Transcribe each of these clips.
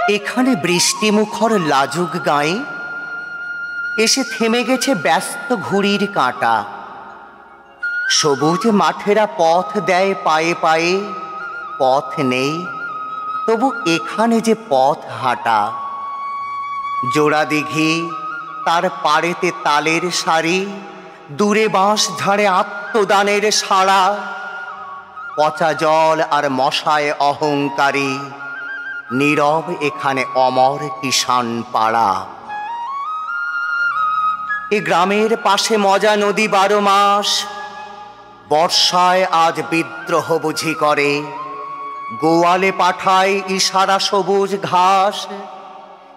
এখানে বৃষ্টিমুখর লাজুক গায়ে এসে থেমে গেছে ব্যস্ত ঘুড়ির কাঁটা। সবুজ মাঠেরা পথ দেয় পায়ে পায়ে, পথ নেই তবু এখানে যে পথ হাঁটা। জোড়া দিঘি, তার পাড়েতে তালের সারি, দূরে বাঁশ ঝাড়ে আত্মদানের সাড়া। পচা জল আর মশায় অহংকারী, নীরব এখানে অমর কিষাণ পাড়া। এ গ্রামের পাশে মজা নদী 12 মাস, বর্ষায় আজ বিদ্রোহ বুঝি করে। গোয়ালে পাঠায় ইশারা সবুজ ঘাস,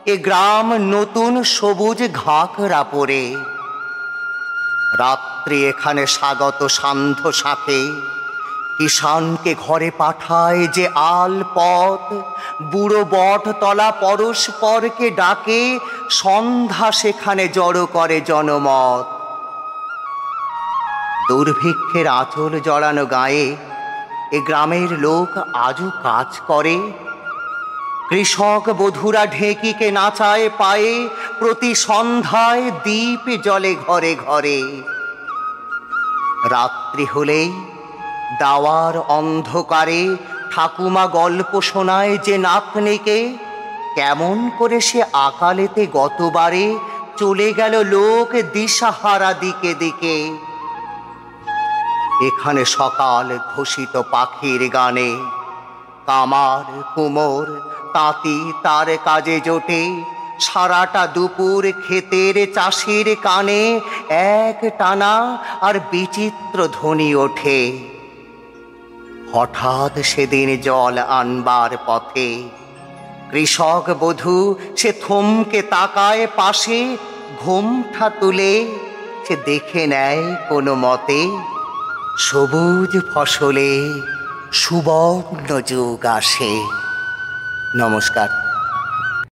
এ গ্রাম নতুন সবুজ ঘাকরা পরে। রাত্রি এখানে স্বাগত সান্ধ্য শাঁখে, কিষাণকে ঘরে পাঠায় যে আল পথ। বুড়ো বট তলা পরস্পরকে ডাকে, সন্ধ্যা সেখানে জড়ো করে জনমত। দুর্ভিক্ষের আঁচল জড়ানো গায়ে এ গ্রামের লোক আজও কাজ করে। কৃষক বধূরা ঢেঁকিকে নাচায় পায়ে, প্রতি সন্ধ্যায় দীপ জ্বলে ঘরে ঘরে। রাত্রি হলেই দাওয়ার অন্ধকারে ঠাকুমা গল্প শোনায় যে নাতনিকে, কেমন করে সে আকালেতে গতবারে চলে গেল লোক দিশাহারা দিকে দিকে। এখানে সকাল ঘোষিত পাখির গানে, কামার কুমোর তাঁতি তার কাজে জোটে। সারাটা দুপুর ক্ষেতের চাষির কানে এক টানা আর বিচিত্র ধ্বনি ওঠে। হঠাৎ সেদিন জল আনবার পথে কৃষক বধূ সে থমকে তাকায় পাশে। ঘোমটা তুলে সে দেখে নেয় কোনো মতে, সবুজ ফসলে সুবর্ণ যুগ আসে। নমস্কার।